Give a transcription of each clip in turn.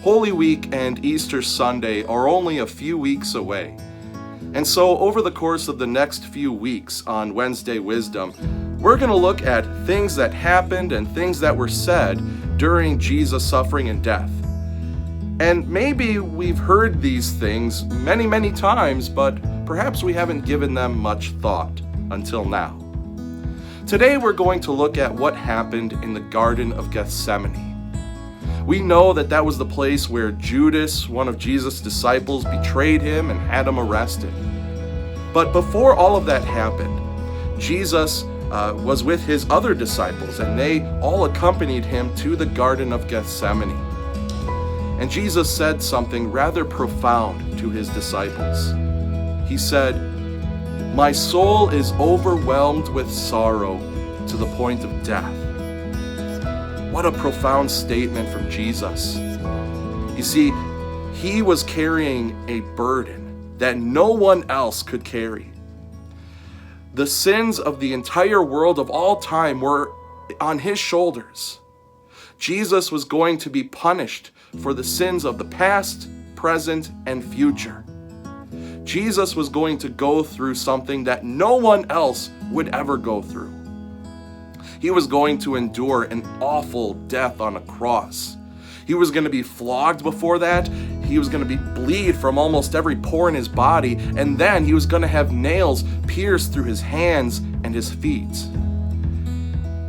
Holy Week and Easter Sunday are only a few weeks away. And so over the course of the next few weeks on Wednesday Wisdom, we're going to look at things that happened and things that were said during Jesus' suffering and death. And maybe we've heard these things many, many times, but perhaps we haven't given them much thought until now. Today we're going to look at what happened in the Garden of Gethsemane. We know that that was the place where Judas, one of Jesus' disciples, betrayed him and had him arrested. But before all of that happened, Jesus was with his other disciples, and they all accompanied him to the Garden of Gethsemane. And Jesus said something rather profound to his disciples. He said, "My soul is overwhelmed with sorrow to the point of death." What a profound statement from Jesus. You see, he was carrying a burden that no one else could carry. The sins of the entire world of all time were on his shoulders. Jesus was going to be punished for the sins of the past, present, and future. Jesus was going to go through something that no one else would ever go through. He was going to endure an awful death on a cross. He was going to be flogged before that. He was going to bleed from almost every pore in his body. And then he was going to have nails pierced through his hands and his feet.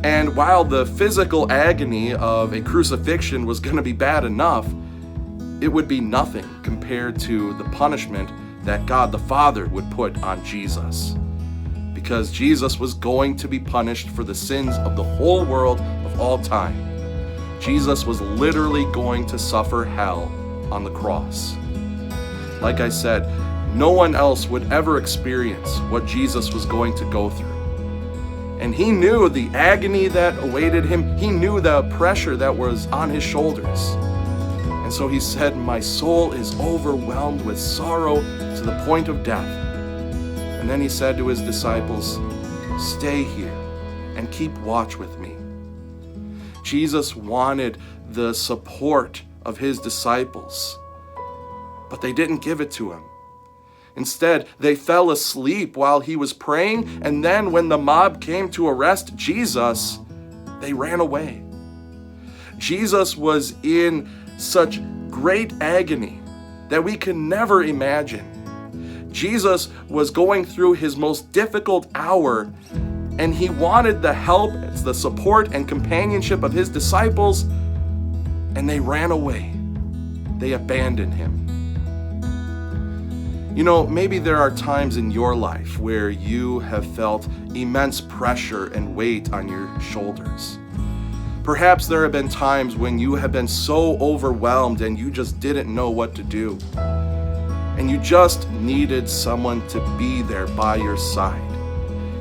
And while the physical agony of a crucifixion was going to be bad enough, it would be nothing compared to the punishment that God the Father would put on Jesus. Because Jesus was going to be punished for the sins of the whole world of all time. Jesus was literally going to suffer hell on the cross. Like I said, no one else would ever experience what Jesus was going to go through. And he knew the agony that awaited him. He knew the pressure that was on his shoulders. And so he said, "My soul is overwhelmed with sorrow to the point of death." And then he said to his disciples, "Stay here and keep watch with me." Jesus wanted the support of his disciples, but they didn't give it to him. Instead, they fell asleep while he was praying, and then when the mob came to arrest Jesus, they ran away. Jesus was in such great agony that we can never imagine. Jesus was going through his most difficult hour, and he wanted the help, the support, and companionship of his disciples, and they ran away. They abandoned him. You know, maybe there are times in your life where you have felt immense pressure and weight on your shoulders. Perhaps there have been times when you have been so overwhelmed and you just didn't know what to do. And you just needed someone to be there by your side.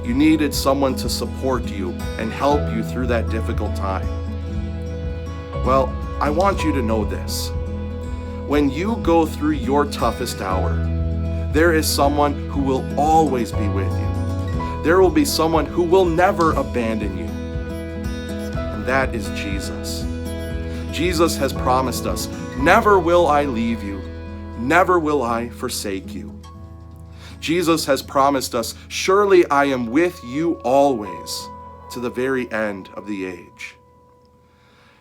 You needed someone to support you and help you through that difficult time. Well, I want you to know this. When you go through your toughest hour, there is someone who will always be with you. There will be someone who will never abandon you. And that is Jesus. Jesus has promised us, "Never will I leave you. Never will I forsake you." Jesus has promised us, "Surely I am with you always to the very end of the age."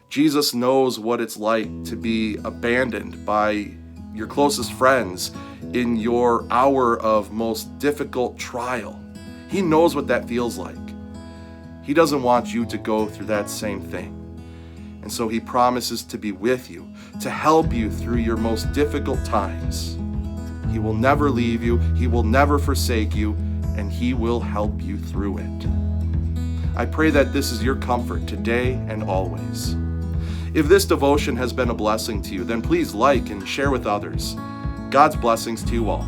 Jesus knows what it's like to be abandoned by your closest friends in your hour of most difficult trial. He knows what that feels like. He doesn't want you to go through that same thing. And so he promises to be with you, to help you through your most difficult times. He will never leave you, he will never forsake you, and he will help you through it. I pray that this is your comfort today and always. If this devotion has been a blessing to you, then please like and share with others. God's blessings to you all.